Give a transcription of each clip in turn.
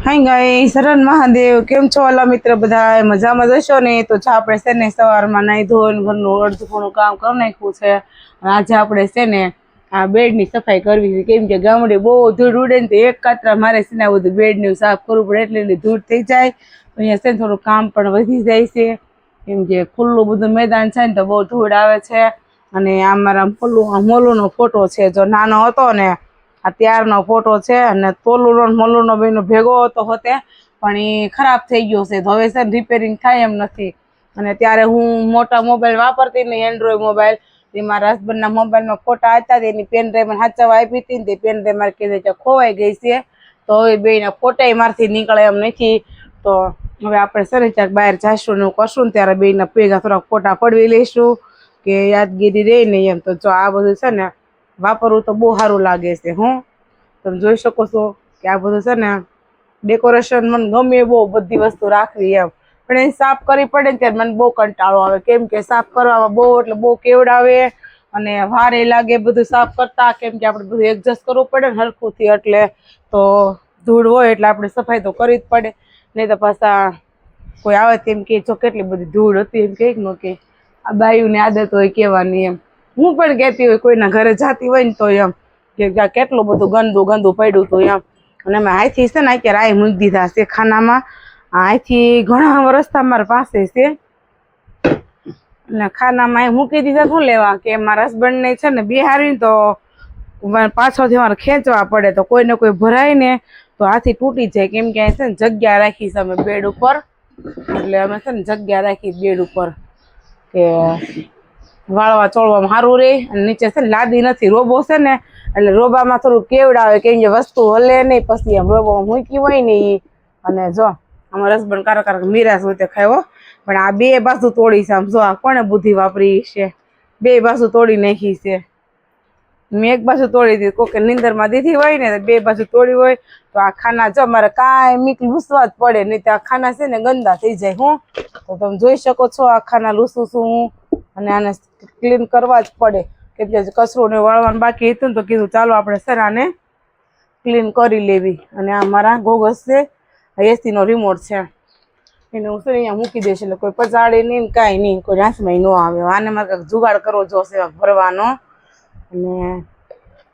Hi guys, શરણ મહાદેવ. કેમ છો અલા મિત્ર? બધા મજામાં જશો ને? તો આપણે છે ને સવારમાં નાહી ધોઈને ઘરનું અડધું ઘણું કામ કરી નાખ્યું છે. આજે આપણે છે ને આ બેડની સફાઈ કરવી છે, કેમ કે ગામડે બહુ ધૂળ ઉડે ને તો એક કાતરા મારે છે ને આ બધું બેડનું સાફ કરવું પડે, એટલી ધૂળ થઈ જાય. અહીંયા છે ને થોડું કામ પણ વધી જાય છે, કેમ કે ખુલ્લું બધું મેદાન છે ને તો બહુ ધૂળ આવે છે. અને આ મારા મોલુનો ફોટો છે, જો નાનો હતો ને આ ત્યારનો ફોટો છે. અને તોલુનો મોલુનો બેનો ભેગો હતો હોતે, પણ એ ખરાબ થઈ ગયો છે, તો હવે છે ને રિપેરિંગ થાય એમ નથી. અને ત્યારે હું મોટા મોબાઈલ વાપરતી ને એન્ડ્રોઈડ મોબાઈલ, તે મારા હસબન્ડના મોબાઈલમાં ફોટા હતા, એની પેન ડ્રાઈવ મને હાચવા આપી હતી ને તે પેન ડ્રાઈવ મારે કીધે કે ખોવાઈ ગઈ છે, તો હવે બેના ફોટા મારથી નીકળે એમ નથી. તો હવે આપણે છે ને ક્યાંક બહાર જઈશું ને એવું કરશું ને ત્યારે બેના ભેગા થોડાક ફોટા પડવી લઈશું કે યાદગીરી રહે ને એમ. તો જો આ બધું છે ને વાપરવું તો બહુ સારું લાગે છે. તમે જોઈ શકો છો કે આ બધું છે ને ડેકોરેશન મને ગમે બહુ બધી વસ્તુ રાખવી એમ, પણ એ સાફ કરવી પડે ને ત્યારે મને બહુ કંટાળો આવે, કેમ કે સાફ કરવામાં બહુ એટલે બહુ કેવડાવે અને વારે લાગે બધું સાફ કરતા, કેમ કે આપણે બધું એડજસ્ટ કરવું પડે ને હરખુંથી. એટલે તો ધૂળ હોય એટલે આપણે સફાઈ તો કરવી જ પડે, નહીં તો પાછા કોઈ આવે તેમ કે જો કેટલી બધી ધૂળ હતી, એમ કે ન કે આ બાયુની આદત હોય કહેવાની એમ. હું પણ કહેતી હોય કોઈના ઘરે જાતી હોય ને તો એમ કે કેટલું બધું ગંદુ ગંદુ પડ્યું હતું એમ. અને અમે અહીંથી છે ને અત્યારે આ મૂકી દીધા છે ખાનામાં. અહીંથી ઘણા રસ્તા મારા પાસે છે અને ખાનામાં અહીં મૂકી દીધા. શું લેવા કે મારા હસબન્ડને છે ને બિહારી તો પાછળથી મારે ખેંચવા પડે, તો કોઈને કોઈ ભરાય ને તો હાથી તૂટી જાય, કેમ કે છે ને જગ્યા રાખી છે અમે બેડ ઉપર. એટલે અમે છે ને જગ્યા રાખી બેડ ઉપર કે વાળવા ચોળવામાં સારું રહે. અને નીચે છે ને લાદી નથી, રોબો છે ને એટલે રોબામાં થોડું કેવડાવે, કેમ કે વસ્તુ હલે નહીં પછી એમ રોબામાં મૂકી હોય ને એ. અને જો અમારા હસબન્ડ કારક મીરાશ હોય તે ખાયો, પણ આ બે બાજુ તોડી છે. આમ જો આ કોને બુદ્ધિ વાપરી છે, બે બાજુ તોડી નાખી છે. મેં એક બાજુ તોડી દીધી, કોકે નીંદરમાં દીધી હોય ને બે બાજુ તોડી હોય. તો આ ખાના જો મારે કાંઈ મીક લૂસવા જ પડે, નહીં તો આ ખાના છે ને ગંદા થઈ જાય. તો તમે જોઈ શકો છો આ ખાના લૂસું છું હું, અને આને ક્લીન કરવા જ પડે, કેમ કે કચરો ને વાળવાનું બાકી હતું ને તો કીધું ચાલો આપણે સર આને ક્લીન કરી લેવી. અને આ મારા ગોગસ છે, એસીનો રિમોટ છે, એને હું છે અહીંયા મૂકી દઈશ એટલે કોઈ પચાડે નહીં, કાંઈ નહીં, કોઈ હાથમાં ન આવે. આને મારે કંઈક જુગાડ કરવો જોશે ભરવાનો. અને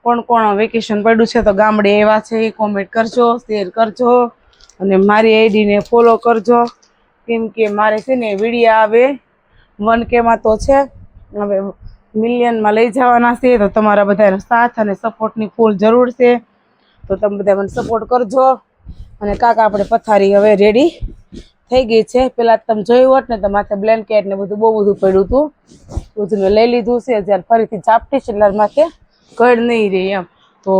કોણ કોણ વેકેશન પડ્યું છે તો ગામડે એવા છે એ કોમેન્ટ કરજો, શેર કરજો અને મારી આઈડીને ફોલો કરજો, કેમ કે મારે છે ને વિડીયો આવે 1K તો છે, હવે મિલિયનમાં લઈ જવાના છે. તો તમારા બધાનો સાથ અને સપોર્ટની ફૂલ જરૂર છે, તો તમે બધા મને સપોર્ટ કરજો. અને કાકા આપણે પથારી હવે રેડી થઈ ગઈ છે. પેલા તમે જોયું હોત ને તો માથે બ્લેન્કેટ ને બધું બહુ બધું પડ્યું હતું, બધું મેં લઈ લીધું છે. જ્યારે ફરીથી ચાપટી છે એટલે માથે ઘર નહીં રહે એમ. તો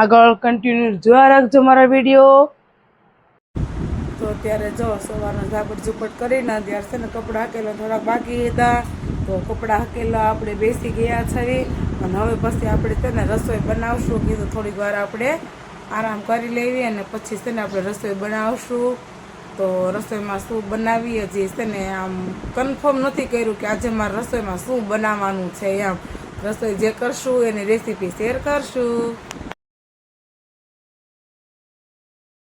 આગળ કન્ટિન્યુ જોયા રાખજો મારા વિડીયો. તો અત્યારે જો સવારનો ઝાપટ ઝુપટ કરીને ત્યારે છે ને કપડાં હાકેલા થોડાક બાકી હતા, તો કપડાં હાકેલા આપણે બેસી ગયા છે. અને હવે પછી આપણે છે ને રસોઈ બનાવશું, કીધું થોડીક વાર આપણે આરામ કરી લેવી અને પછી છે ને આપણે રસોઈ બનાવશું. તો રસોઈમાં શું બનાવીએ હજી છે ને આમ કન્ફર્મ નથી કર્યું કે આજે મારે રસોઈમાં શું બનાવવાનું છે એમ. રસોઈ જે કરશું એની રેસીપી શેર કરશું.